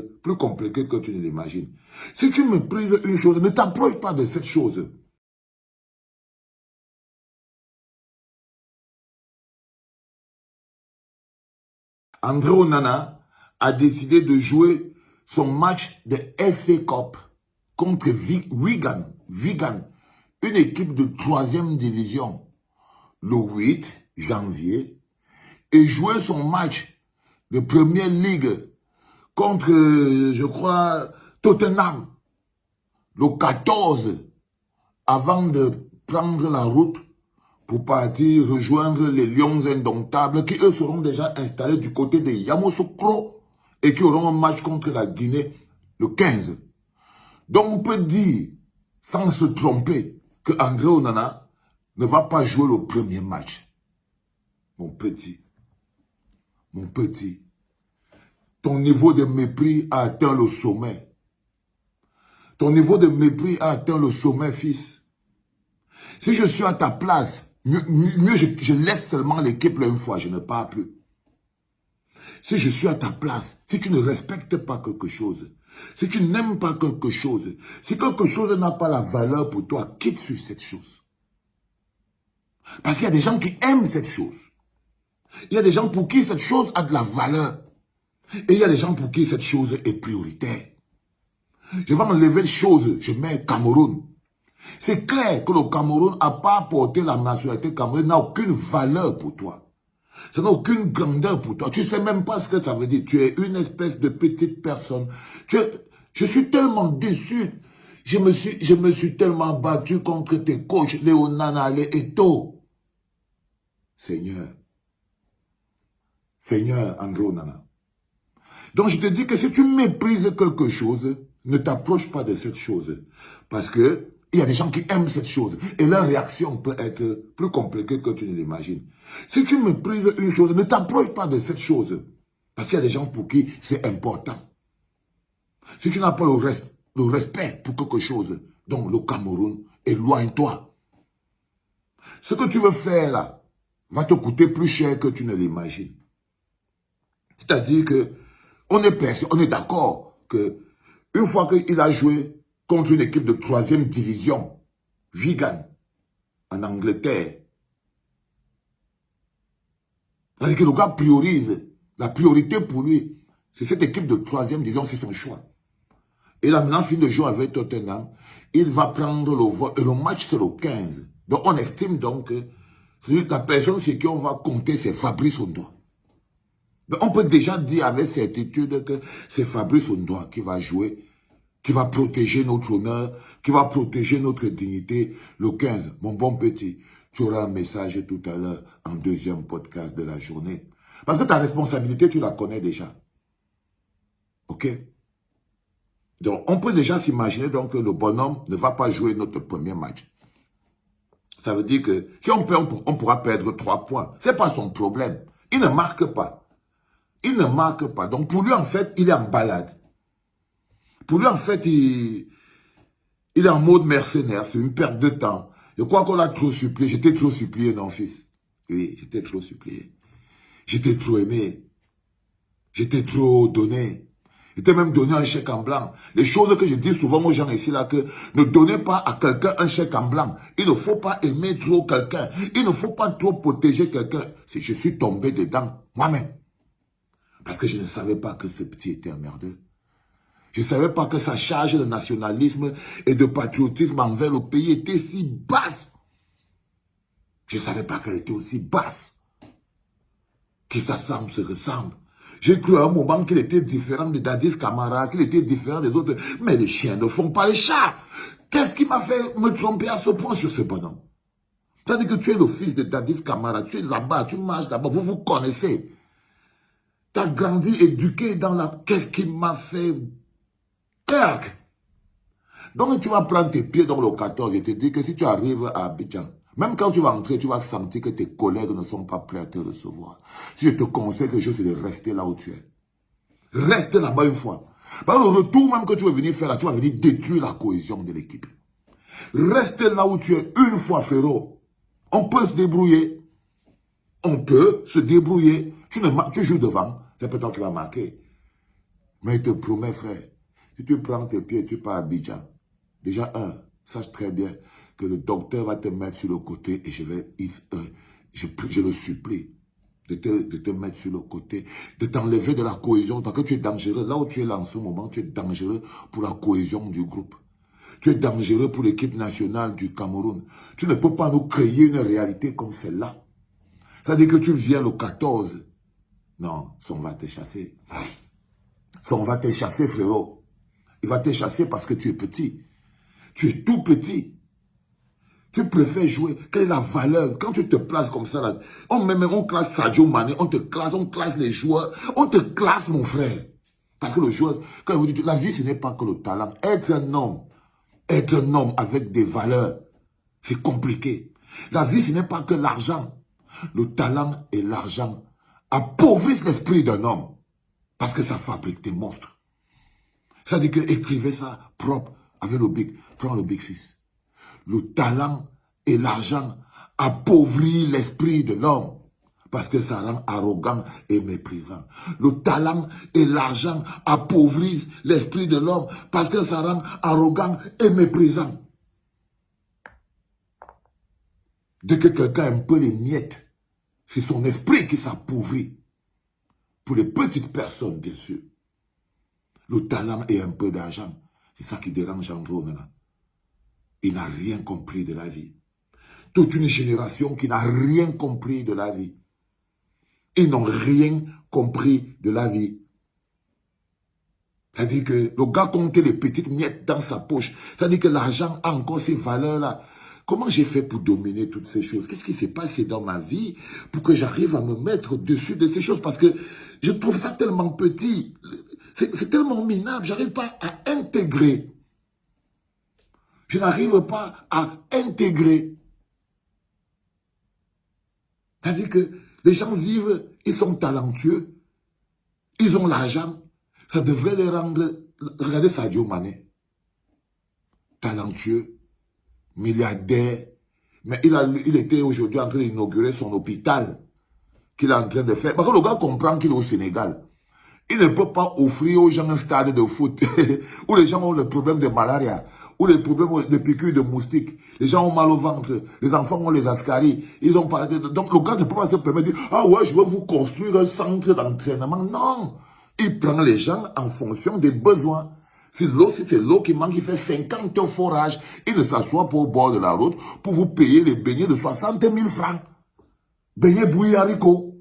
plus compliqué que tu ne l'imagines. Si tu méprises une chose, ne t'approche pas de cette chose. André Onana a décidé de jouer son match de FA Cup contre Wigan, une équipe de 3e division, le 8 janvier, et jouer son match de Premier League contre, je crois, Tottenham, le 14, avant de prendre la route pour partir rejoindre les Lions Indomptables qui, eux, seront déjà installés du côté de Yamoussoukro et qui auront un match contre la Guinée le 15. Donc, on peut dire, sans se tromper, que André Onana ne va pas jouer le premier match. Mon petit, ton niveau de mépris a atteint le sommet. Ton niveau de mépris a atteint le sommet, fils. Si je suis à ta place, mieux je laisse seulement l'équipe une fois, je ne parle plus. Si je suis à ta place, si tu ne respectes pas quelque chose, si tu n'aimes pas quelque chose, si quelque chose n'a pas la valeur pour toi, quitte sur cette chose. Parce qu'il y a des gens qui aiment cette chose. Il y a des gens pour qui cette chose a de la valeur. Et il y a des gens pour qui cette chose est prioritaire. Je vais enlever chose, je mets Cameroun. C'est clair que le Cameroun n'a pas apporté la nationalité camerounaise, n'a aucune valeur pour toi. Ça n'a aucune grandeur pour toi. Tu ne sais même pas ce que ça veut dire. Tu es une espèce de petite personne. Je suis tellement déçu. Je me suis tellement battu contre tes coachs, les Onana, les Eto'o. Seigneur, André Onana. Donc je te dis que si tu méprises quelque chose, ne t'approche pas de cette chose. Parce que il y a des gens qui aiment cette chose. Et leur réaction peut être plus compliquée que tu ne l'imagines. Si tu méprises une chose, ne t'approche pas de cette chose. Parce qu'il y a des gens pour qui c'est important. Si tu n'as pas le respect pour quelque chose, donc le Cameroun, éloigne-toi. Ce que tu veux faire là, va te coûter plus cher que tu ne l'imagines. C'est-à-dire que on est d'accord que une fois qu'il a joué contre une équipe de 3e division, Wigan, en Angleterre, c'est-à-dire que le gars priorise, la priorité pour lui, c'est cette équipe de 3e division, c'est son choix. Et là, maintenant, fin de jouer avec Tottenham, il va prendre le vol, et le match c'est le 15. Donc on estime donc que la personne sur qui on va compter, c'est Fabrice Ondoa. On peut déjà dire avec certitude que c'est Fabrice Ondoa qui va jouer, qui va protéger notre honneur, qui va protéger notre dignité le 15. Mon bon petit, tu auras un message tout à l'heure en 2e podcast de la journée. Parce que ta responsabilité, tu la connais déjà. Ok? Donc, on peut déjà s'imaginer donc que le bonhomme ne va pas jouer notre premier match. Ça veut dire que si on perd, on pourra perdre 3 points. Ce n'est pas son problème. Il ne marque pas. Il ne marque pas. Donc pour lui, en fait, il est en balade. Pour lui, en fait, il est en mode mercenaire. C'est une perte de temps. Je crois qu'on l'a trop supplié. J'étais trop supplié, non, fils. Oui, j'étais trop supplié. J'étais trop aimé. J'étais trop donné. J'étais même donné un chèque en blanc. Les choses que je dis souvent aux gens ici, là, que ne donnez pas à quelqu'un un chèque en blanc. Il ne faut pas aimer trop quelqu'un. Il ne faut pas trop protéger quelqu'un. Si je suis tombé dedans, moi-même. Parce que je ne savais pas que ce petit était un merdeux. Je ne savais pas que sa charge de nationalisme et de patriotisme envers le pays était si basse. Je ne savais pas qu'elle était aussi basse. Que ça se ressemble. J'ai cru à un moment qu'il était différent de Dadis Camara, qu'il était différent des autres. Mais les chiens ne font pas les chats. Qu'est-ce qui m'a fait me tromper à ce point sur ce bonhomme? C'est-à-dire que tu es le fils de Dadis Camara, tu es là-bas, tu marches là-bas, vous vous connaissez. Tu as grandi, éduqué dans la... Qu'est-ce qui m'a fait... Perk. Donc tu vas prendre tes pieds dans le 14 et te dire que si tu arrives à Abidjan, même quand tu vas entrer, tu vas sentir que tes collègues ne sont pas prêts à te recevoir. Si je te conseille quelque chose, c'est de rester là où tu es. Reste là-bas une fois. Par le retour même que tu veux venir faire là, tu vas venir détruire la cohésion de l'équipe. Reste là où tu es une fois, frérot. On peut se débrouiller. On peut se débrouiller. Tu joues devant, c'est pas toi qui vas marquer. Mais il te promet, frère, si tu prends tes pieds et tu pars à Abidjan, déjà, sache très bien que le docteur va te mettre sur le côté et je le supplie de te mettre sur le côté, de t'enlever de la cohésion, parce que tu es dangereux. Là où tu es là en ce moment, tu es dangereux pour la cohésion du groupe. Tu es dangereux pour l'équipe nationale du Cameroun. Tu ne peux pas nous créer une réalité comme celle-là. C'est-à-dire que tu viens le 14. Non, on va te chasser. On va te chasser, frérot. Il va te chasser parce que tu es petit. Tu es tout petit. Tu préfères jouer. Quelle est la valeur? Quand tu te places comme ça, là, on classe Sadio Mané, on classe les joueurs. On te classe, mon frère. Parce que le joueur, quand vous dites, la vie, ce n'est pas que le talent. Être un homme avec des valeurs, c'est compliqué. La vie, ce n'est pas que l'argent. Le talent et l'argent appauvrissent l'esprit d'un homme. Parce que ça fabrique des monstres. Ça dit que écrivez ça propre avec le big. Prends le big 6. Le talent et l'argent appauvrissent l'esprit de l'homme. Parce que ça rend arrogant et méprisant. Le talent et l'argent appauvrissent l'esprit de l'homme. Parce que ça rend arrogant et méprisant. Dès que quelqu'un a un peu les miettes, c'est son esprit qui s'appauvrit. Pour les petites personnes, bien sûr. Le talent et un peu d'argent. C'est ça qui dérange Andrew maintenant. Il n'a rien compris de la vie. Toute une génération qui n'a rien compris de la vie. Ils n'ont rien compris de la vie. C'est-à-dire que le gars comptait les petites miettes dans sa poche. C'est-à-dire que l'argent a encore ces valeurs-là. Comment j'ai fait pour dominer toutes ces choses? Qu'est-ce qui s'est passé dans ma vie pour que j'arrive à me mettre dessus de ces choses? Parce que je trouve ça tellement petit. C'est tellement minable. Je n'arrive pas à intégrer. Je n'arrive pas à intégrer. C'est-à-dire que les gens vivent, ils sont talentueux, ils ont l'argent. Ça devrait les rendre... Regardez Sadio Mané. Talentueux, milliardaire. Mais il était aujourd'hui en train d'inaugurer son hôpital qu'il est en train de faire. Parce que le gars comprend qu'il est au Sénégal. Il ne peut pas offrir aux gens un stade de foot où les gens ont le problème de malaria, où les problèmes de piqûres de moustiques, les gens ont mal au ventre, les enfants ont les ascaries, ils ont pas... Donc le gars ne peut pas se permettre de dire « Ah ouais, je veux vous construire un centre d'entraînement. » Non, il prend les gens en fonction des besoins. Si c'est l'eau qui manque, il fait 50 forages. Il ne s'assoit pas au bord de la route pour vous payer les beignets de 60 000 francs. Beignets bouillis haricots.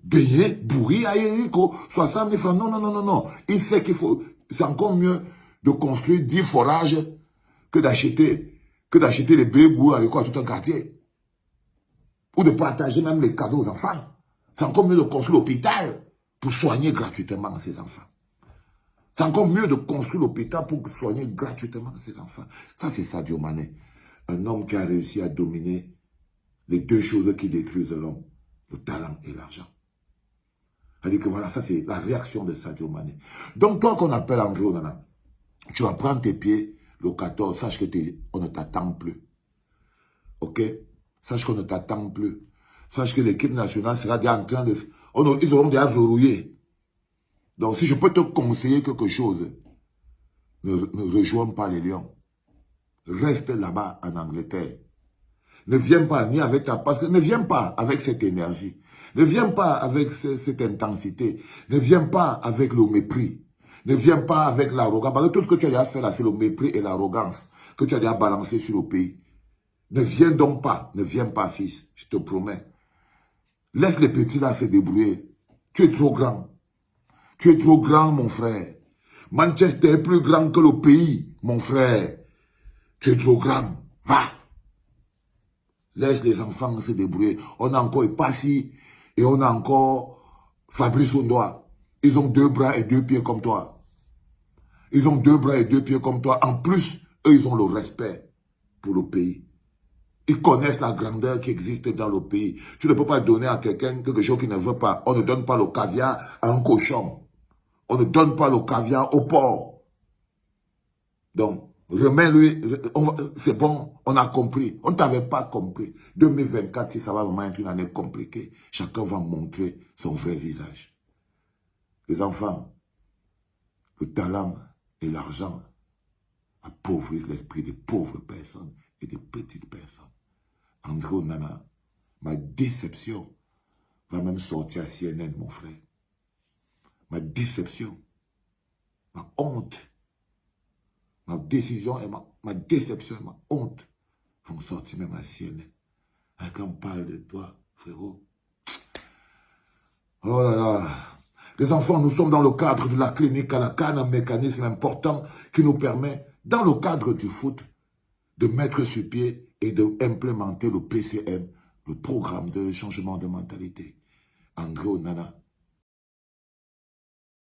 Beignets bouillis haricots. 60 000 francs. Non, non, non, non, non. Il sait qu'il faut... C'est encore mieux de construire 10 forages que d'acheter les beignets bouillis haricots à tout un quartier. Ou de partager même les cadeaux aux enfants. C'est encore mieux de construire l'hôpital pour soigner gratuitement ces enfants. C'est encore mieux de construire l'hôpital pour soigner gratuitement ses enfants. Ça, c'est Sadio Mané. Un homme qui a réussi à dominer les deux choses qui détruisent l'homme. Le talent et l'argent. C'est-à-dire que voilà, ça c'est la réaction de Sadio Mané. Donc toi qu'on appelle André Onana, tu vas prendre tes pieds le 14, sache que on ne t'attend plus. Ok? Sache qu'on ne t'attend plus. Sache que l'équipe nationale sera déjà en train de... Ils auront déjà verrouillé. Donc, si je peux te conseiller quelque chose, ne rejoins pas les Lions. Reste là-bas en Angleterre. Ne viens pas ni avec parce que ne viens pas avec cette énergie. Ne viens pas avec cette intensité. Ne viens pas avec le mépris. Ne viens pas avec l'arrogance. Parce que tout ce que tu as déjà fait là, c'est le mépris et l'arrogance que tu as déjà balancé sur le pays. Ne viens donc pas. Ne viens pas, fils. Je te promets. Laisse les petits là se débrouiller. Tu es trop grand. Tu es trop grand, mon frère. Manchester est plus grand que le pays, mon frère. Tu es trop grand. Va. Laisse les enfants se débrouiller. On a encore Epassi et on a encore Fabrice Ondoa. Ils ont 2 bras et 2 pieds comme toi. Ils ont 2 bras et 2 pieds comme toi. En plus, eux, ils ont le respect pour le pays. Ils connaissent la grandeur qui existe dans le pays. Tu ne peux pas donner à quelqu'un quelque chose qu'il ne veut pas. On ne donne pas le caviar à un cochon. On ne donne pas le caviar au porc. Donc, remets-lui, c'est bon, on a compris. On ne t'avait pas compris. 2024, si ça va vraiment être une année compliquée, chacun va montrer son vrai visage. Les enfants, Le talent et l'argent appauvrissent l'esprit des pauvres personnes et des petites personnes. André Onana, ma déception va même sortir à CNN, mon frère. Ma déception, ma honte, ma décision et ma déception et ma honte vont sortir même à CNN. Et quand on parle de toi, frérot, oh là là. Les enfants, nous sommes dans le cadre de la clinique à la canne, un mécanisme important qui nous permet, dans le cadre du foot, de mettre sur pied et d'implémenter le PCM, le programme de changement de mentalité. André Onana,